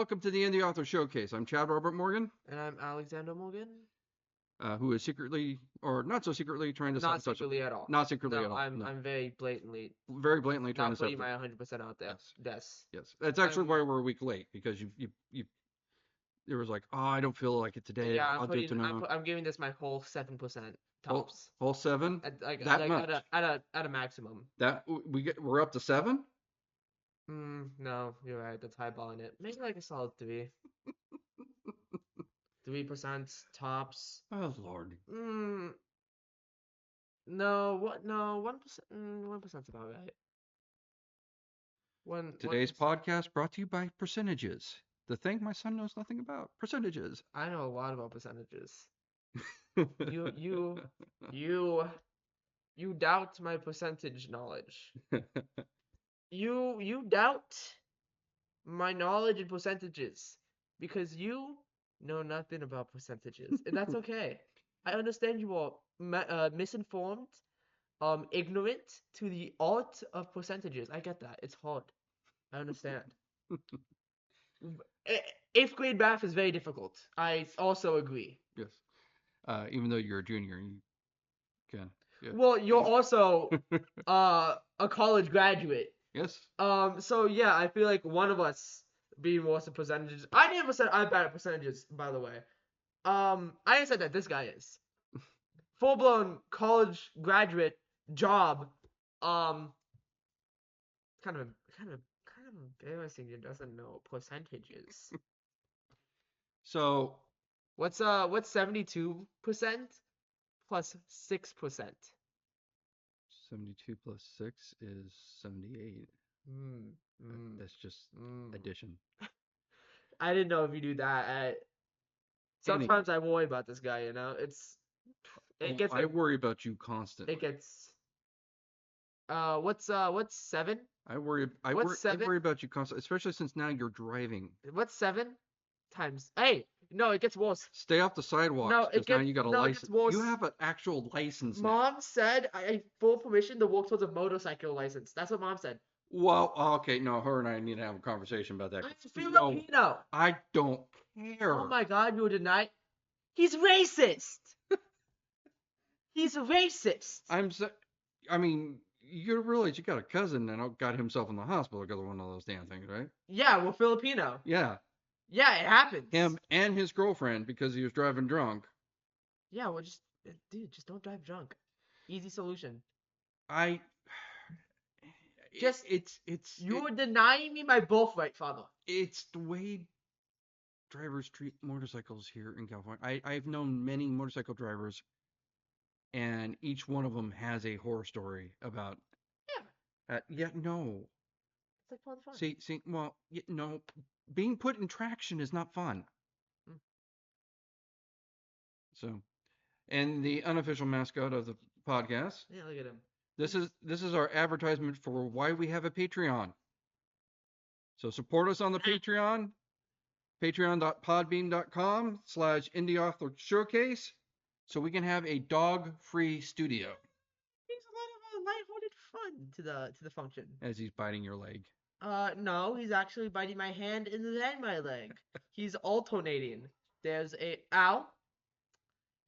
welcome to the Indie Author Showcase. I'm Chad Robert Morgan, And I'm Alexander Morgan. who is secretly, or not so secretly, trying to Not sabotage. secretly at all. Not secretly No, at all. I'm No. I'm very blatantly Very blatantly trying not to putting sabotage. my 100% out there. Yes. Yes. That's actually why we're a week late, because you there was like, oh, I don't feel like it today. Yeah, I'll do it tomorrow. I'm giving this my whole 7% Whole, tops. whole 7? Like That much? at a maximum. We're up to 7? No, you're right. That's highballing it. Maybe like a solid 3. 3% tops. Oh Lord. No, what? No, 1%. 1%'s about right. Today's podcast brought to you by percentages. The thing my son knows nothing about. Percentages. I know a lot about percentages. You doubt my percentage knowledge. You doubt my knowledge in percentages because you know nothing about percentages, and that's okay. I understand you are misinformed, ignorant to the art of percentages. I get that. It's hard. I understand. 8th grade math is very difficult. I also agree. Yes. Even though you're a junior, you can. Yeah. Well, you're also a college graduate. Yes. So yeah, I feel like one of us being worse at percentages. I never said I'm bad at percentages, by the way. I said that this guy is. Full blown college graduate job. Kind of embarrassing he doesn't know percentages. So what's 72% plus 6%? 72 plus 6 is 78. That's just addition. I didn't know if you do that. Sometimes I worry about this guy, you know. I worry about you constantly. It gets what's 7? I worry about you constantly, especially since now you're driving. What's 7 times? Hey, no, it gets worse. Stay off the sidewalks. No, now you got a license. It gets worse. You have an actual license now. Mom said I have full permission to work towards a motorcycle license. That's what Mom said. Well, okay, no, her and I need to have a conversation about that. I'm Filipino. I don't care. Oh my God, you deny? He's racist. He's a racist. I mean, you realize you got a cousin that got himself in the hospital because of one of those damn things, right? Yeah, we're Filipino. Yeah. Yeah, it happens. Him and his girlfriend because he was driving drunk. Yeah, well, just don't drive drunk. Easy solution. You're denying me my birthright, father. It's the way drivers treat motorcycles here in California. I've known many motorcycle drivers, and each one of them has a horror story about. Yeah. No. It's like fun. See, well, no, being put in traction is not fun. So, and the unofficial mascot of the podcast. Yeah, look at him. This is our advertisement for why we have a Patreon. So support us on the Patreon, patreon.podbean.com/indieauthorshowcase, so we can have a dog-free studio. He's a lot of lighthearted fun to the function. As he's biting your leg. No, he's actually biting my hand and then my leg. He's alternating. There's a ow,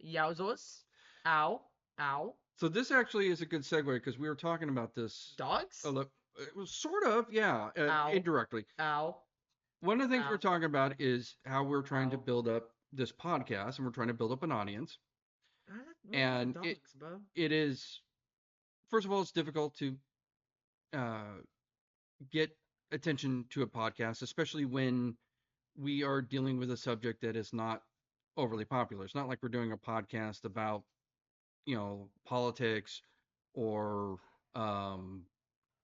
yowzers, ow, ow. So this actually is a good segue because we were talking about this. Dogs? It was sort of, yeah, indirectly. Ow. One of the things we're talking about is how we're trying to build up this podcast, and we're trying to build up an audience. And it is, first of all, it's difficult to get attention to a podcast, especially when we are dealing with a subject that is not overly popular. It's not like we're doing a podcast about, politics or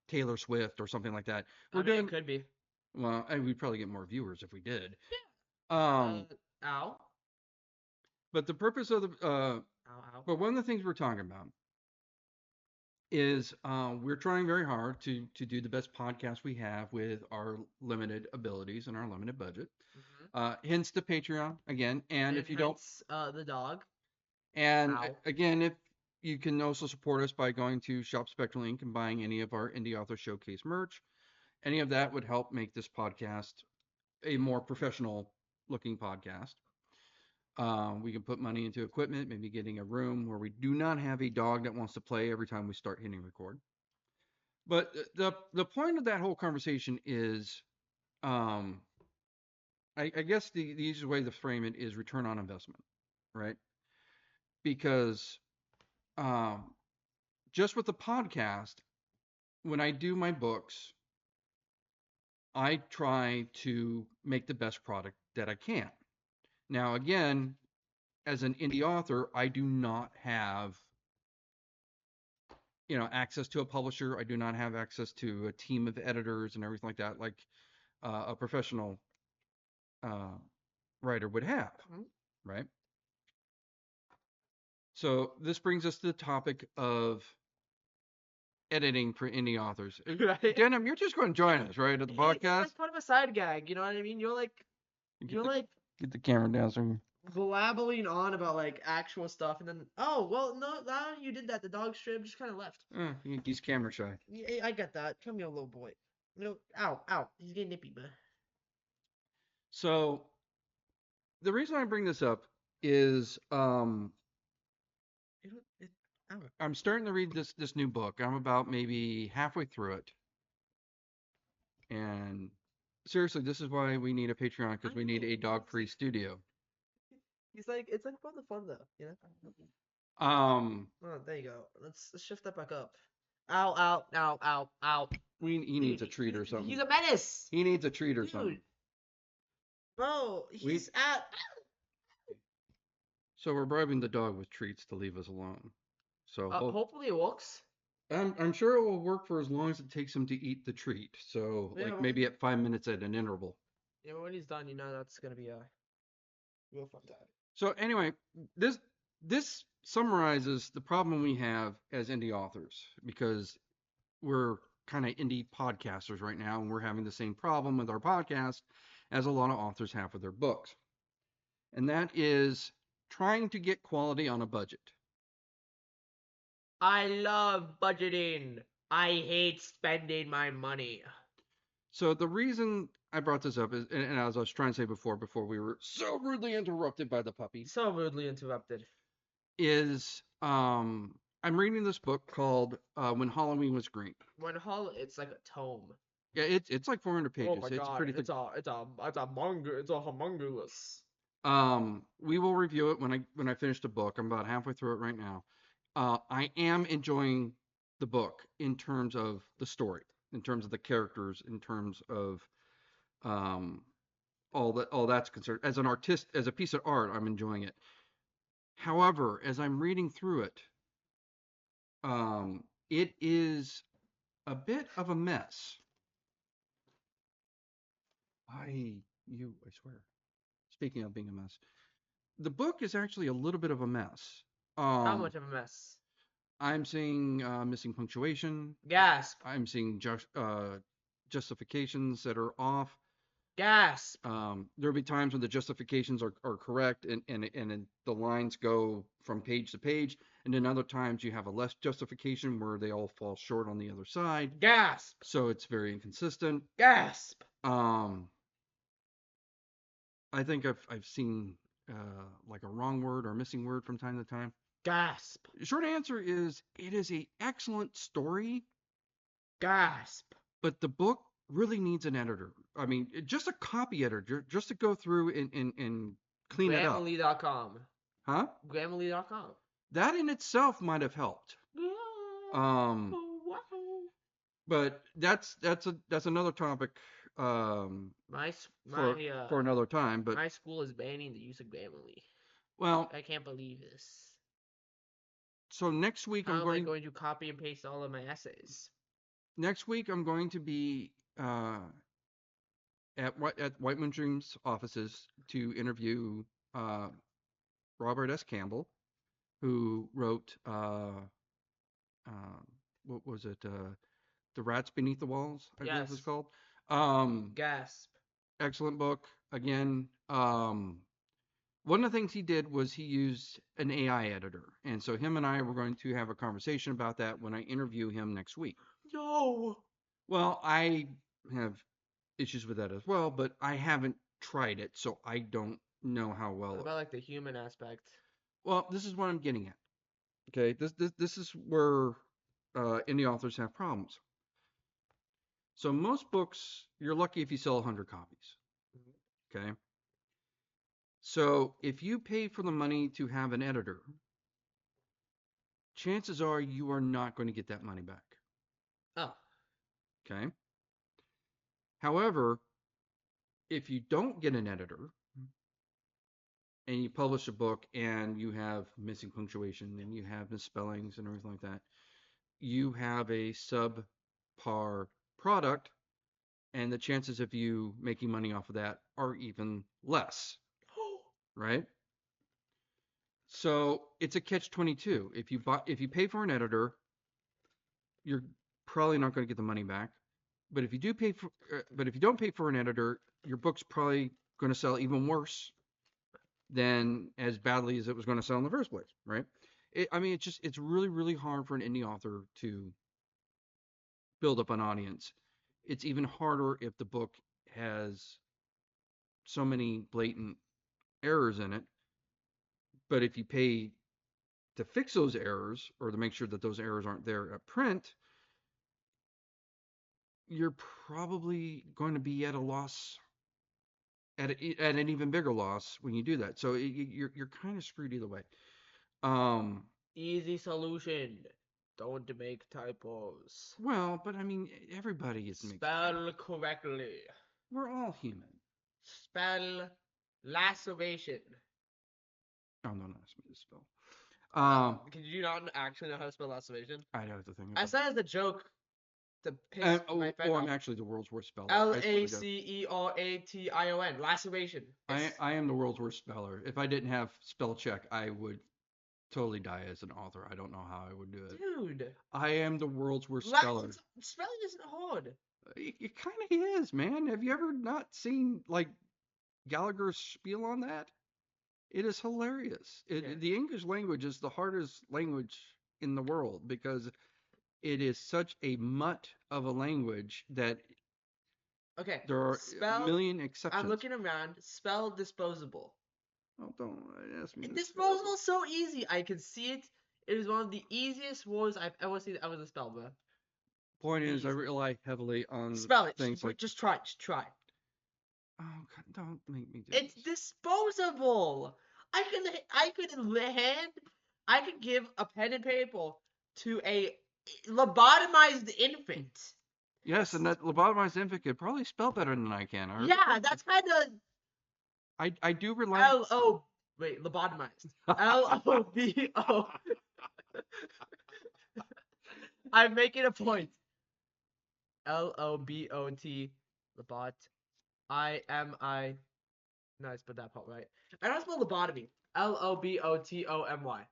Taylor Swift or something like that. It could be. Well, we'd probably get more viewers if we did. Yeah. But the purpose of the but one of the things we're talking about is we're trying very hard to do the best podcast we have with our limited abilities and our limited budget. Hence the Patreon again, and if you don't, the dog. And again, if you can also support us by going to Shop Spectral Inc. and buying any of our Indie Author Showcase merch. Any of that would help make this podcast a more professional looking podcast. We can put money into equipment, maybe getting a room where we do not have a dog that wants to play every time we start hitting record. But the point of that whole conversation is, um, I guess the easiest way to frame it is return on investment, right? Because um, just with the podcast, when I do my books, I try to make the best product that I can. Now, again, as an indie author, I do not have access to a publisher. I do not have access to a team of editors and everything like that, like a professional uh, writer would have, right? So this brings us to the topic of editing for indie authors. Right? Denim, you're just going to join us, right, at the podcast? It's like part of a side gag, you know what I mean? You're like get the camera down so blabbling on about like actual stuff, and then well, no, now you did that. The dog strip just kind of left. He's camera shy. Yeah, I get that. Come here, little boy. Ow, he's getting nippy, man. So the reason I bring this up is I'm starting to read this new book. I'm about maybe halfway through it, and seriously, this is why we need a Patreon, because we need a dog-free studio. He's like, it's like part of the fun though, you know. Oh, there you go. Let's shift that back up. Ow. He needs a treat or something. He's a menace. He needs a treat or something. Bro, he's at. So we're bribing the dog with treats to leave us alone. So hopefully it works. I'm sure it will work for as long as it takes him to eat the treat. So maybe at 5 minutes at an interval. Yeah, but when he's done, that's gonna be a real fun time. So anyway, this summarizes the problem we have as indie authors, because we're kind of indie podcasters right now, and we're having the same problem with our podcast as a lot of authors have with their books. And that is trying to get quality on a budget. I love budgeting. I hate spending my money. So the reason I brought this up is, and as I was trying to say before we were so rudely interrupted by the puppy. So rudely interrupted. Is I'm reading this book called When Halloween Was Green. It's like a tome. Yeah, it's like 400 pages. Oh my god, pretty thick. It's a manga. It's a humongous. We will review it when I finish the book. I'm about halfway through it right now. I am enjoying the book in terms of the story, in terms of the characters, in terms of all that's concerned. As an artist, as a piece of art, I'm enjoying it. However, as I'm reading through it, it is a bit of a mess. I swear. Speaking of being a mess, the book is actually a little bit of a mess. How much of a mess? I'm seeing missing punctuation. Gasp. I'm seeing justifications that are off. Gasp. There'll be times when the justifications are correct and the lines go from page to page, and then other times you have a less justification where they all fall short on the other side. Gasp. So it's very inconsistent. Gasp. I think I've seen like a wrong word or a missing word from time to time. Gasp. Short answer is, it is an excellent story. Gasp. But the book really needs an editor. I mean, just a copy editor, just to go through and clean it up. Grammarly.com. Huh? Grammarly.com. That in itself might have helped. But that's another topic. For another time. But my school is banning the use of Grammarly. Well, I can't believe this. So next week I'm going to copy and paste all of my essays. Next week I'm going to be at White Moon Dreams offices to interview Robert S. Campbell, who wrote what was it? The Rats Beneath the Walls, I believe it was called. Gasp. Excellent book. Again, one of the things he did was he used an AI editor. And so him and I were going to have a conversation about that when I interview him next week. No. Well, I have issues with that as well, but I haven't tried it, so I don't know how What well. about like the human aspect? Well, this is what I'm getting at. Okay, this is where indie authors have problems. So most books, you're lucky if you sell 100 copies. Mhm. Okay, so if you pay for the money to have an editor, chances are you are not going to get that money back. Oh, Okay. However, if you don't get an editor and you publish a book and you have missing punctuation and you have misspellings and everything like that, you have a subpar product, and the chances of you making money off of that are even less, right? So it's a catch 22. If you pay for an editor, you're probably not going to get the money back. But if you don't pay for an editor, your book's probably going to sell even worse than as badly as it was going to sell in the first place, right? I mean, it's really really hard for an indie author to build up an audience. It's even harder if the book has so many blatant errors in it. But if you pay to fix those errors or to make sure that those errors aren't there at print, you're probably going to be at a loss, at an even bigger loss when you do that. So you're kind of screwed either way. Um, easy solution. Don't make typos. well, but I mean, everybody is makes. Spell correctly. We're all human. Spell laceration. Oh, don't ask me to spell. Can you not actually know how to spell laceration? I'd have to think I about. said it as a joke to piss my friend I'm off. actually the world's worst speller. L I swear A to God. C E R A T I O N. Laceration. Yes. I am the world's worst speller. If I didn't have spell check, I would totally die as an author. I don't know how I would do it. Dude. I am the world's worst speller. Spelling isn't hard. It kind of is, man. Have you ever not seen like Gallagher's spiel on that? It is hilarious. Yeah. The English language is the hardest language in the world because it is such a mutt of a language that Okay. there are a Spell. million I'm exceptions. looking around. Spell disposable. Oh, don't ask me to spell. Disposable is so easy. I can see it. It is one of the easiest words I've ever seen ever to spell, bro. Point is, I Easy. rely heavily on Spell it. things like. Just try. Just try. Oh, God, don't make me do It's this. disposable. I could give a pen and paper to a lobotomized infant. Yes, and that lobotomized infant could probably spell better than I can. Yeah, that's kind of I do rely. L O. Wait, lobotomized. L O B O. I'm making a point. Lobot. Lobot. I. No, I spelled that part right. I don't spell lobotomy. Lobotomy.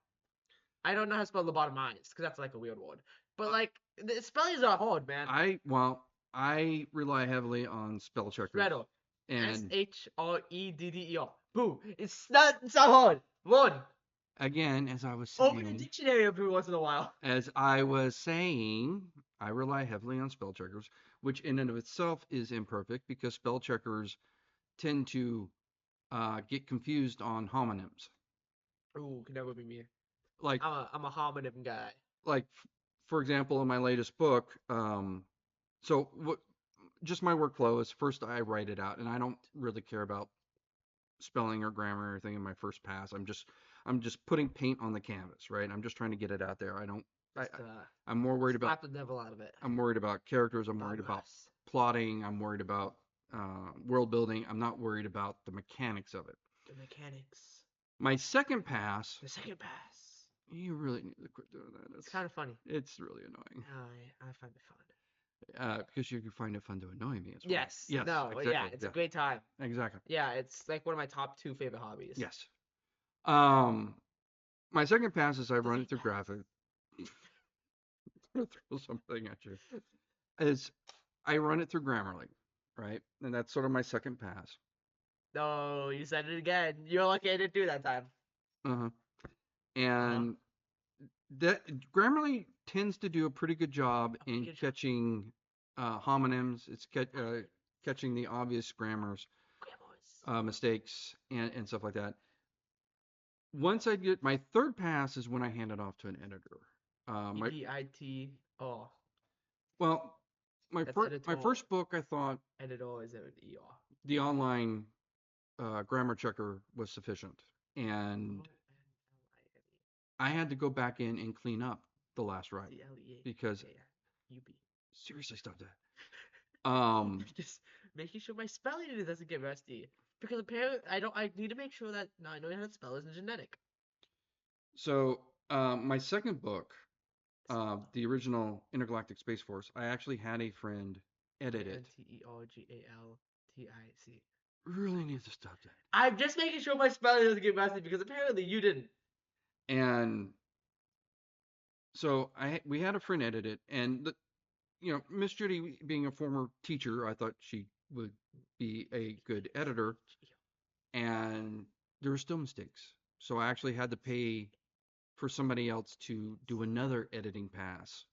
I don't know how to spell lobotomized because that's like a weird word. But like the spellings are hard, man. I rely heavily on spell checkers. Shredder. And Shredder. Boom. It's not hard. One. again, as I was Open a saying, dictionary every once in a while. I rely heavily on spell checkers, which in and of itself is imperfect because spell checkers tend to get confused on homonyms. Ooh, can never be me. Like I'm a homonym guy. like for example, in my latest book, so what just my workflow is first I write it out, and I don't really care about spelling or grammar or anything in my first pass. I'm just putting paint on the canvas, right? I'm just trying to get it out there. I don't. Just I'm more worried about. slap the devil out of it. I'm worried about characters. I'm worried about Bombers. plotting. I'm worried about world building. I'm not worried about the mechanics of it. The mechanics. My second pass. The second pass. You really need to quit doing that. It's kind of funny. It's really annoying. I find it fun. Because you can find it fun to annoy me as well. Yes. Yes. No. Exactly. Yeah. It's a great time. Exactly. Yeah. It's like one of my top 2 favorite hobbies. Yes. My second pass is I run it through graphic. I'm gonna throw something at you. Is I run it through Grammarly, right? And that's sort of my second pass. No, you said it again. You're lucky I didn't do that time. Uh-huh. And that Grammarly tends to do a pretty good job in catching homonyms. catching the obvious grammars, mistakes, and stuff like that. Once I get my third pass is when I hand it off to an editor. My EDIT. well, That's my editor. first book I thought Editor is an ER. the online grammar checker was sufficient, and I had to go back in and clean up the last writing because CLEAUB. seriously, stop that. Just making sure my spelling doesn't get rusty. Because apparently I need to make sure that now I know how to spell isn't genetic. So my second book, the original Intergalactic Space Force, I actually had a friend edit it. INTERGALTIC. Really need to stop that. I'm just making sure my spelling doesn't get rusty because apparently you didn't. And so we had a friend edit it, and Miss Judy being a former teacher, I thought she would be a good editor, and there were still mistakes. So I actually had to pay for somebody else to do another editing pass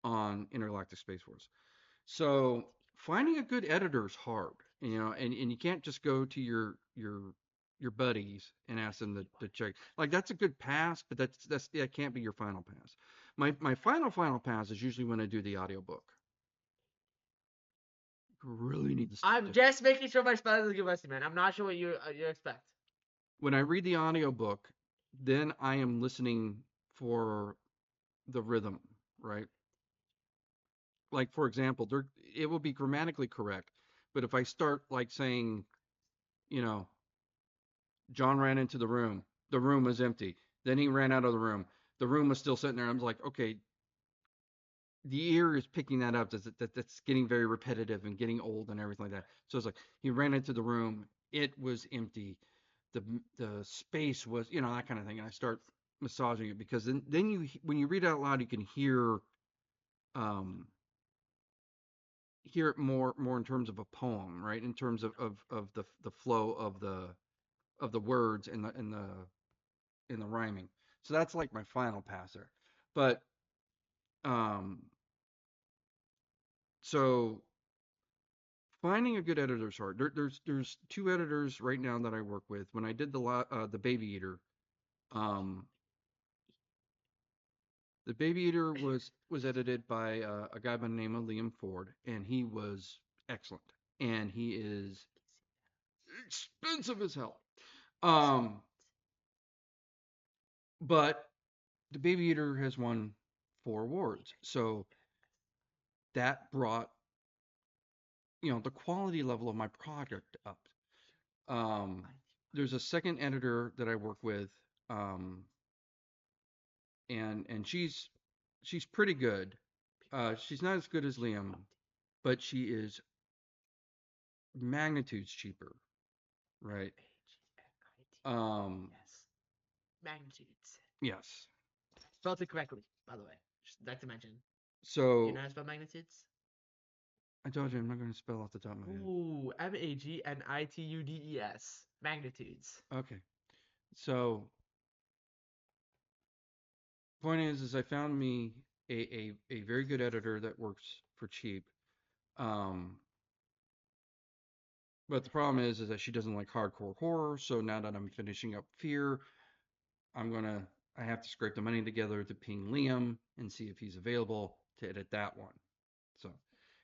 on Intergalactic Space Force. So finding a good editor is hard, and you can't just go to your buddies and ask them to check. Like that's a good pass, but that can't be your final pass. My final pass is usually when I do the audiobook. Really need to stop I'm doing. just making sure my spelling doesn't get rusty, man. I'm not sure what you expect. When I read the audiobook, then I am listening for the rhythm, right? Like for example, it will be grammatically correct, but if I start like saying, you know, John ran into the room. The room was empty. Then he ran out of the room. The room was still sitting there. I'm like, okay, the ear is picking that up. That's getting very repetitive and getting old and everything like that. So it's like he ran into the room. It was empty. The space was, that kind of thing. And I start massaging it because then when you read it out loud, you can um, hear it more in terms of a poem, right? In terms of the flow of the words and the rhyming. So that's like my final passer. But um, so finding a good editor is hard. There's two editors right now that I work with. When I did the Baby Eater, um, the Baby Eater was edited by a guy by the name of Liam Ford, and he was excellent. And he is expensive as hell. Um, but the Baby Eater has won 4 awards, so that brought the quality level of my product up. Um, there's a second editor that I work with, um, and she's pretty good. She's not as good as Liam, but she is magnitudes cheaper, right? Um, Magnitudes. yes. Spelled it correctly, by the way. Just like to mention. Do you know So how to spell magnitudes? I told you I'm not going to spell off the top of my head. Ooh, MAGNITUDES. Magnitudes. Okay. So point is I found me a very good editor that works for cheap. Um, but the problem is that she doesn't like hardcore horror. So now that I'm finishing up Fear, I'm gonna I have to scrape the money together to ping Liam and see if he's available to edit that one. So,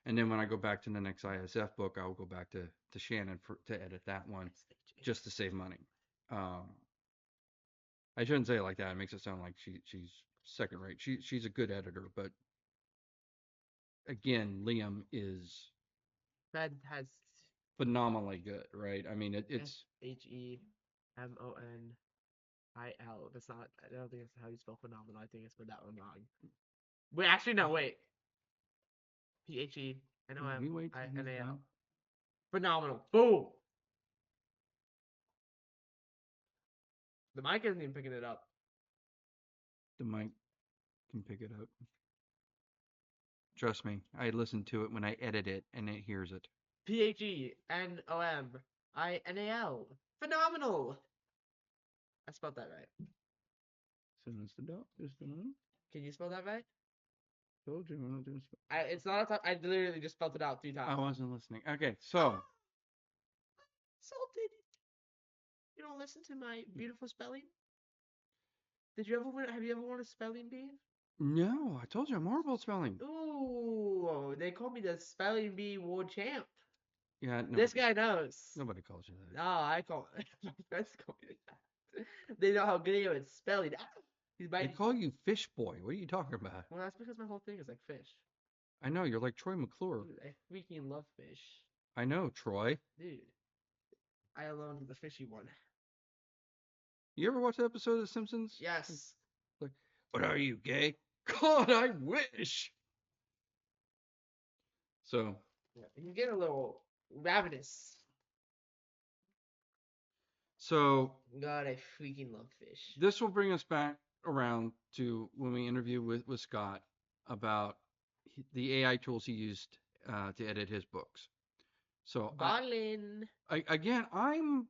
and then when I go back to the next ISF book, I'll go back to Shannon to edit that one just to save money. Um, I shouldn't say it like that. It makes it sound like she's second rate. She's a good editor, but again, Liam is Fred has phenomenally good, right? I mean, it's SHEMONIL. That's not. I don't think that's how you spell phenomenal. I think I spelled that one wrong. Wait, actually, no. Wait. we wait till he's PHENOMINAL. done. Phenomenal. Boom. The mic isn't even picking it up. The mic can pick it up. Trust me, I listen to it when I edit it, and it hears it. PHENOMINAL. Phenomenal. I spelled that right. So that's the dog. Is the one. Can you spell that right? Told you I'm not doing It's not a time. I literally just spelled it out 3 times. I wasn't listening. Okay, so Salted. You don't listen to my beautiful spelling? Did you ever win? Have you ever won a spelling bee? no, I told you I'm horrible at spelling. Ooh, they call me the spelling bee world champ. Yeah, This guy knows. nobody calls you that. No, I call my friends call me that. They know how good I am at spelling. He's They biting. call you Fish Boy. What are you talking about? Well, that's because my whole thing is like fish. I know you're like Troy McClure. Dude, I freaking love fish. I know Troy. Dude, I alone am the fishy one. You ever watch the episode of The Simpsons? Yes. Like, what are you, gay? God, I wish. So, Yeah, you get a little ravenous. so God, I freaking love fish. this will bring us back around to when we interview with Scott about the AI tools he used to edit his books. So Ballin. again, I'm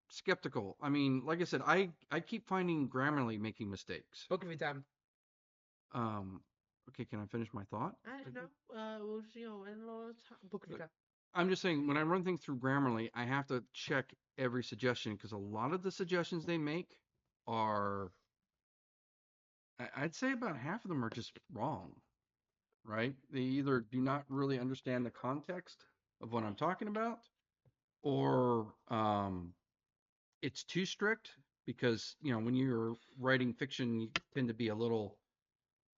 skeptical. I mean, like I said, I keep finding Grammarly making mistakes. Book review time. Okay, can I finish my thought? I don't know. We'll in a little book review time. I'm just saying, when I run things through Grammarly, I have to check every suggestion because a lot of the suggestions they make are, I'd say about half of them are just wrong, right? They either do not really understand the context of what I'm talking about, or it's too strict because, when you're writing fiction, you tend to be uh,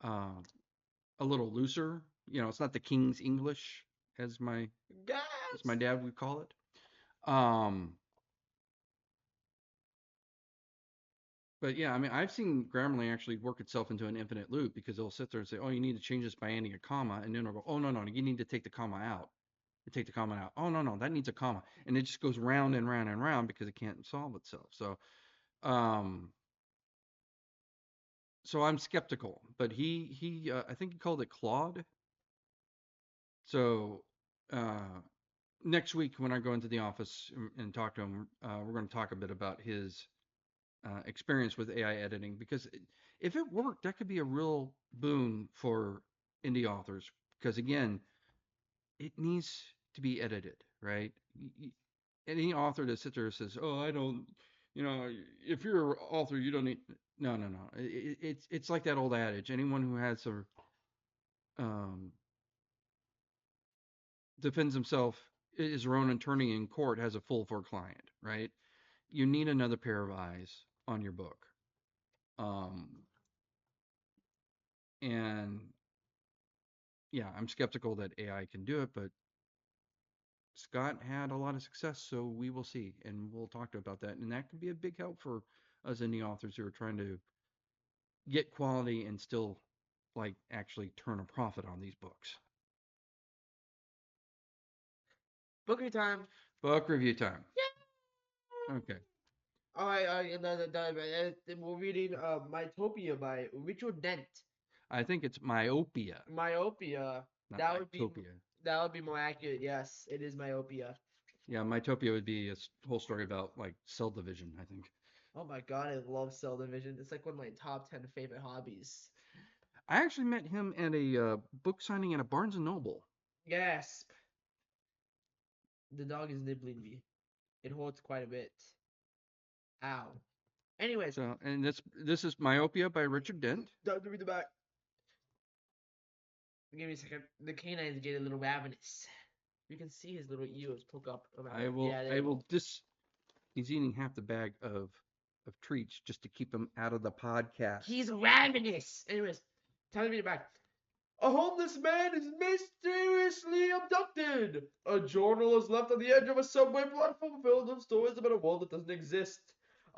a little looser. It's not the King's English as my as my Gas. dad would call it. Um, But yeah, I mean, I've seen Grammarly actually work itself into an infinite loop because it'll sit there and say, "Oh, you need to change this by adding a comma," and then it'll go, "Oh, no, no, you need to take the comma out. You take the comma out. Oh, no, no, that needs a comma," and it just goes round and round and round because it can't solve itself. Um, so I'm skeptical. But I think he called it Claude. So next week when I go into the office and talk to him, we're going to talk a bit about his experience with AI editing because if it worked, that could be a real boon for indie authors. Because again, it needs to be edited, right? Any author that sits there and says, "Oh, I don't," if you're an author, you don't need. No, no, no. It's like that old adage. Anyone who has a um, defends himself is their own attorney in court has a fool for a client, right? You need another pair of eyes on your book. Um, and yeah, I'm skeptical that AI can do it, but Scott had a lot of success, so we will see, and we'll talk to about that. And that can be a big help for us indie authors who are trying to get quality and still like actually turn a profit on these books. Book review time. Book review time. Yeah. Okay. All right, another time. We're reading Myopia by Richard Dent. I think it's myopia, Myopia. not That would be mytopia. that would be more accurate. Yes, it is myopia. Yeah, mytopia would be a whole story about like cell division, I think. Oh my god, I love cell division. It's like one of my top 10 favorite hobbies. I actually met him at a book signing at a Barnes and Noble. Gasp. The dog is nibbling me. It hurts quite a bit. Ow. Anyways, So, and this is Myopia by Richard Dent. don't read the back. Give me a second. The canines get a little ravenous. You can see his little ears poke up around. I will he's eating half the bag of treats just to keep him out of the podcast. He's ravenous. Anyways, time to read it back. A homeless man is mysteriously abducted. A journal is left on the edge of a subway platform filled with stories about a world that doesn't exist.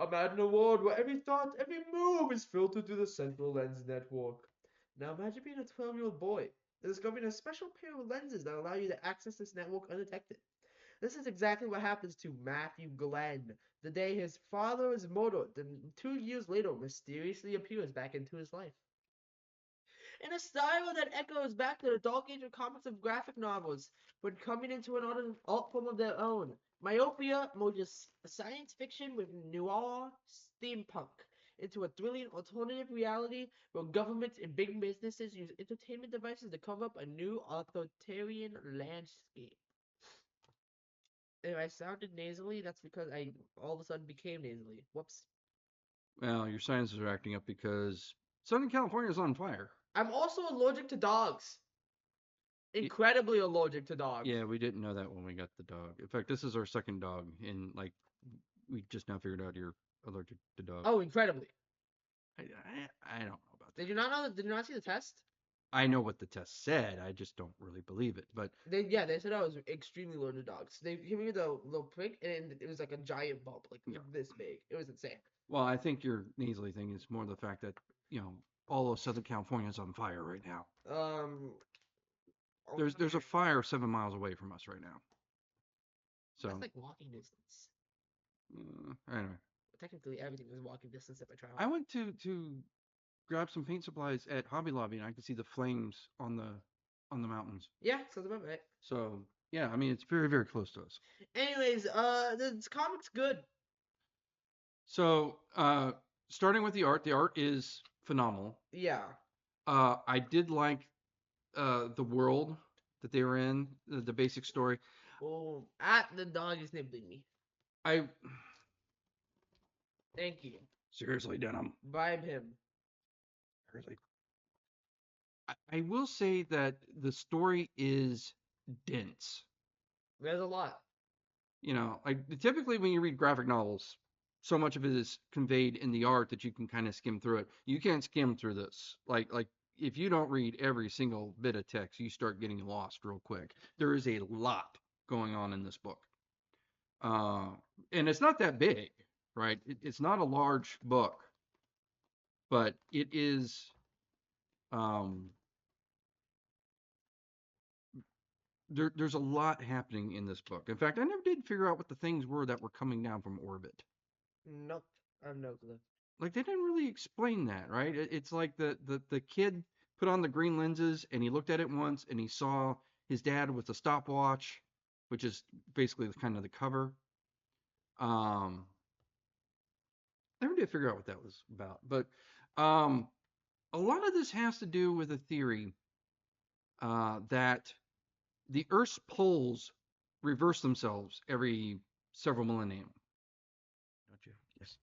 Imagine a world where every thought, every move is filtered through the central lens network. Now imagine being a 12-year-old boy and discovering a special pair of lenses that allow you to access this network undetected. This is exactly what happens to Matthew Glenn the day his father is murdered and 2 years later mysteriously appears back into his life. In a style that echoes back to the dark age of comics and graphic novels, but coming into an art form of their own. Myopia merges science fiction with noir steampunk. into a thrilling alternative reality where governments and big businesses use entertainment devices to cover up a new authoritarian landscape. If I sounded nasally, that's because I all of a sudden became nasally. Whoops. Well, your sinuses are acting up because Southern California is on fire. I'm also allergic to dogs. Y- Incredibly allergic to dogs. Yeah, we didn't know that when we got the dog. In fact, this is our second dog, and like we just now figured out you're allergic to dogs. Oh, incredibly. I don't know about Did that. you not know? Did you not see the test? I know what the test said. I just don't really believe it. But They said I was extremely allergic to dogs. They gave me the little prick, and it was like a giant bump, like yeah. this big. It was insane. Well, I think your nasally thing is more the fact that all of Southern California is on fire right now. Um, There's a fire 7 miles away from us right now. that's So like walking distance. anyway, Technically, everything is walking distance if I travel. I went to grab some paint supplies at Hobby Lobby, and I could see the flames on the mountains. Yeah, sounds about right. So yeah, I mean it's very very close to us. Anyways, this comic's good. So starting with the art is phenomenal. Yeah. I did like the world that they were in, the basic story. Oh, the dog is nibbling me. I Thank you. seriously, Denim. Bribe him. Seriously. I will say that the story is dense. There's a lot. Like typically when you read graphic novels, so much of it is conveyed in the art that you can kind of skim through it. You can't skim through this. Like if you don't read every single bit of text, you start getting lost real quick. There is a lot going on in this book. Uh, and it's not that big, right? It's not a large book, but it is um, there's a lot happening in this book. In fact, I never did figure out what the things were that were coming down from orbit. Nope. I have no clue. Like they didn't really explain that, right? It's like the kid put on the green lenses and he looked at it once and he saw his dad with a stopwatch, which is basically kind of the cover. Um, never did figure out what that was about, but um, a lot of this has to do with a theory that the Earth's poles reverse themselves every several millennium. Don't you? Yes.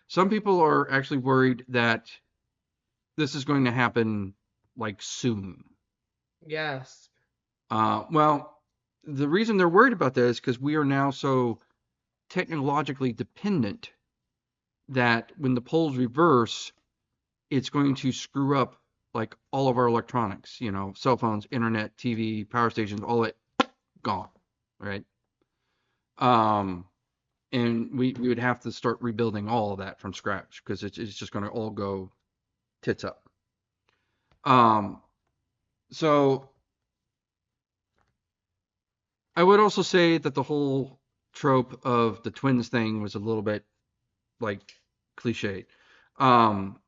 Some people are actually worried that this is going to happen like soon. Yes. Well, the reason they're worried about that is because we are now so technologically dependent that when the poles reverse, it's going to screw up like all of our electronics, cell phones, internet, TV, power stations, all that gone, right? Um, and we would have to start rebuilding all of that from scratch because it's just going to all go tits up. So I would also say that the whole trope of the twins thing was a little bit like cliched. Um,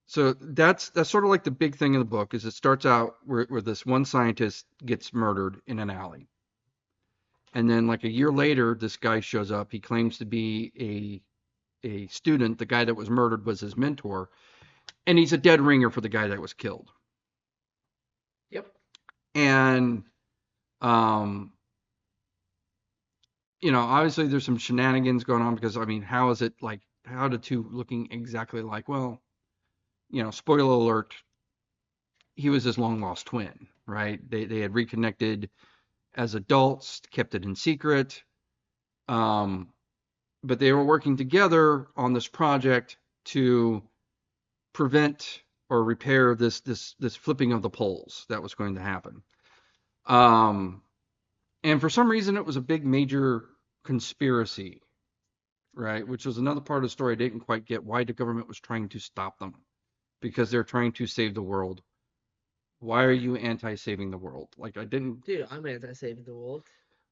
so that's sort of like the big thing in the book is it starts out where this one scientist gets murdered in an alley. And then like a year later, this guy shows up. He claims to be a student. The guy that was murdered was his mentor. And he's a dead ringer for the guy that was killed. Yep. And um, obviously there's some shenanigans going on because I mean, how is it like how the two looking exactly like? Well, spoiler alert, he was his long lost twin, right? They had reconnected as adults, kept it in secret. Um, but they were working together on this project to prevent or repair this flipping of the poles that was going to happen. And for some reason, it was a big major conspiracy, right? Which was another part of the story I didn't quite get why the government was trying to stop them because they're trying to save the world. Why are you anti-saving the world? Like I didn't. Dude, I'm anti-saving the world.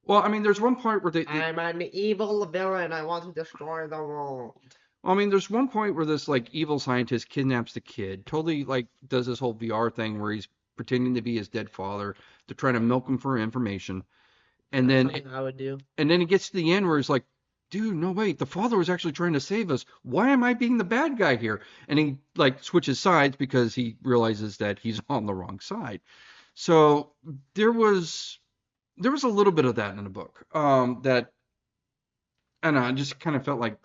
Well, I mean, there's one part where I'm an evil villain. I want to destroy the world. Well, I mean, there's one point where this like evil scientist kidnaps the kid, totally like does this whole VR thing where he's pretending to be his dead father. They're trying to milk him for information, and That's then something I would do. and then it gets to the end where he's like, dude, no, wait, the father was actually trying to save us. Why am I being the bad guy here? And he like switches sides because he realizes that he's on the wrong side. So there was there was a little bit of that in the book. That I don't know, I just kind of felt like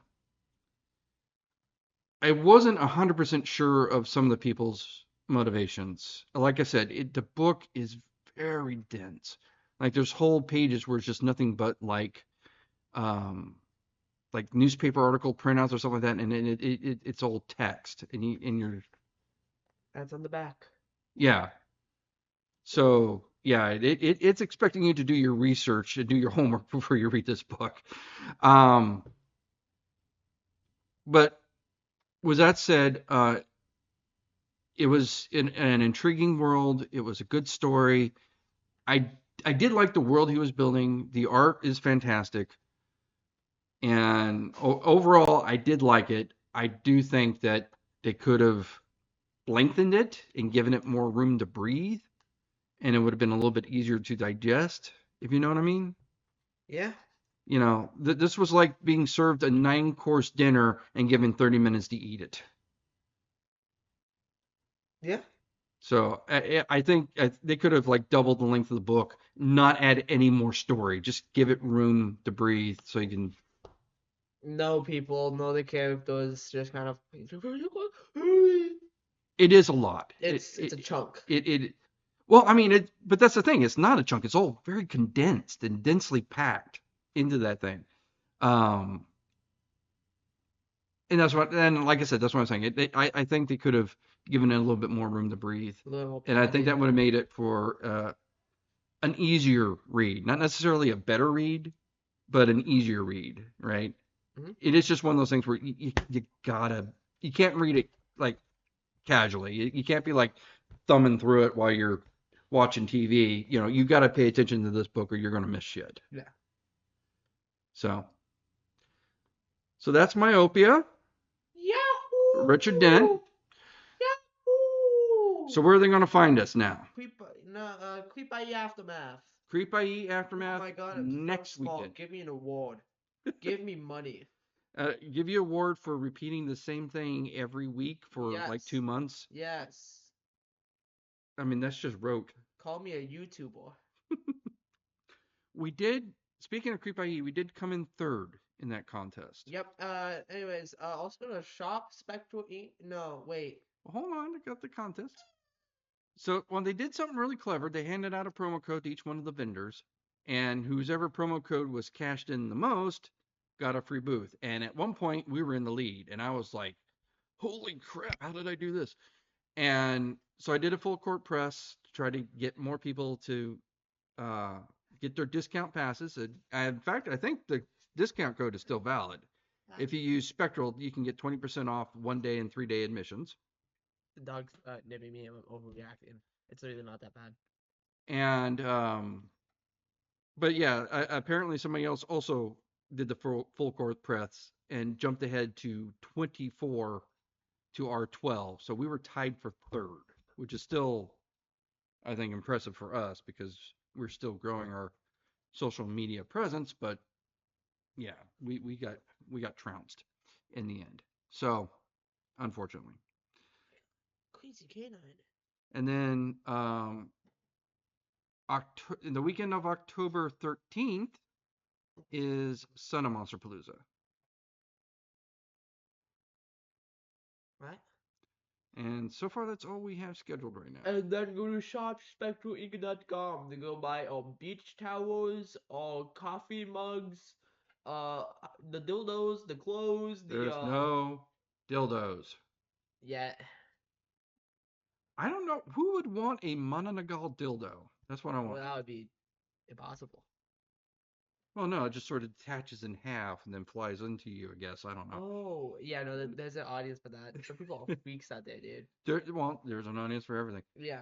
I wasn't 100% sure of some of the people's motivations. Like I said, the book is very dense. Like there's whole pages where it's just nothing but um, like newspaper article printouts or something like that, and it's all text, and you're That's on the back. yeah. So yeah, it's expecting you to do your research and do your homework before you read this book. Um, but with that said, it was an intriguing world. It was a good story. I I did like the world he was building. The art is fantastic, and overall, I did like it. I do think that they could have lengthened it and given it more room to breathe, and it would have been a little bit easier to digest, if you know what I mean. Yeah. You know, this was like being served a 9-course dinner and given 30 minutes to eat it. Yeah. So I think they could have like doubled the length of the book, not add any more story, just give it room to breathe so you can. No people, know the characters, just kind of. It is a lot. It's a chunk. It well, I mean, but that's the thing. It's not a chunk. It's all very condensed and densely packed into that thing. Um, and that's what, and like I said, that's what I'm saying. I think they could have given it a little bit more room to breathe, A little more and I think that padding. would have made it for an easier read, not necessarily a better read, but an easier read, right? Hmm. It is just one of those things where you gotta, you can't read it like casually. You can't be like thumbing through it while you're watching TV. You know, you got to pay attention to this book or you're gonna miss shit. Yeah. So, so that's Myopia, Richard Dent. Yahoo! Yahoo! So where are they gonna find us now? Creep, no, Creep by Aftermath. Creep IE Oh Aftermath my god, I'm so next small. weekend. Give me an award. Give me money. Give you a award for repeating the same thing every week for like Yes. 2 months. Yes. I mean, that's just rote. Call me a YouTuber. We did, speaking of Creep IE, we did come in third in that contest. Yep. Anyways, also gonna shop Spectral Ink. No, wait. Well, hold on, I got the contest. So when they did something really clever, they handed out a promo code to each one of the vendors, and whoever promo code was cashed in the most got a free booth. And at one point, we were in the lead, and I was like, "Holy crap! How did I do this?" And so I did a full court press to try to get more people to uh, get their discount passes. In fact, I think the discount code is still valid. If you use Spectral, you can get 20% off 1 day and 3 day admissions. The dog's nipping me. I'm overreacting. It's really not that bad. And but yeah, apparently somebody else also did the full court press and jumped ahead to 24 to our 12. So we were tied for third, which is still, I think, impressive for us because we're still growing our social media presence. But yeah, we got trounced in the end. So unfortunately, Crazy canine. and then in the weekend of October 13th is Son of Monster Palooza. Right? And so far, that's all we have scheduled right now. And then go to shopspectralink.com to go buy beach towels, coffee mugs, uh the dildos, the clothes, There's no dildos. yeah. I don't know who would want a Mananagal dildo. That's what I Well, want. that would be impossible. Well, no, it just sort of detaches in half and then flies into you. I guess I don't know. Oh, yeah, no, there's an audience for that. Some people are freaks out there, dude. There's an audience for everything. Yeah.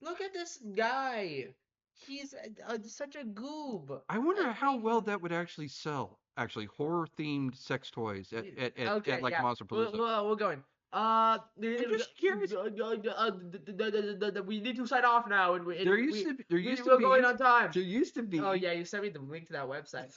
Look at this guy. He's such a goob. I wonder I how hate well him. that would actually sell. Actually, horror themed sex toys Okay, at like yeah. Monster Palooza. We're going. I'm just curious. We need to sign off now, and There used to we're going on time. there used to Oh be yeah, you sent me the link to that website.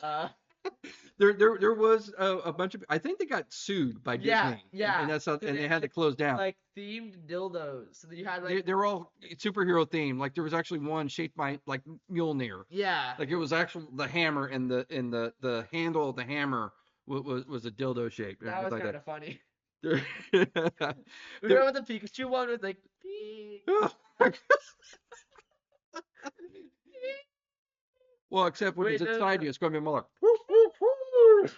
There was a bunch of. I think they got sued by Yeah, Disney, and yeah. that's how, 'Cause and they they had to had close down. like themed dildos. So you had like They're all superhero themed. Like there was actually one shaped by like Mjolnir. yeah. Like it was actual the hammer and the handle of the hammer was a dildo shape and That was everything kind like of funny. that. We There, remember the Pikachu one with like beep, well, except when it's wait, no, inside no. you, it's going to be more like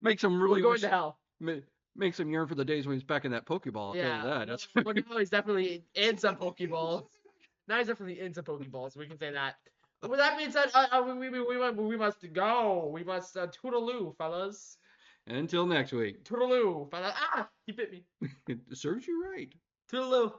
makes them We're really going wish to hell. makes them yearn for the days when he's back in that Pokeball. I'll tell you Yeah. that. Well, That's well, now he's definitely in some Pokeballs. Now he's definitely in some Pokeballs. We can say that. But with that being said, we must go. We must toodaloo, fellas. until next week. Toodaloo, fellas. Ah, he bit me. It serves you right. Toodaloo.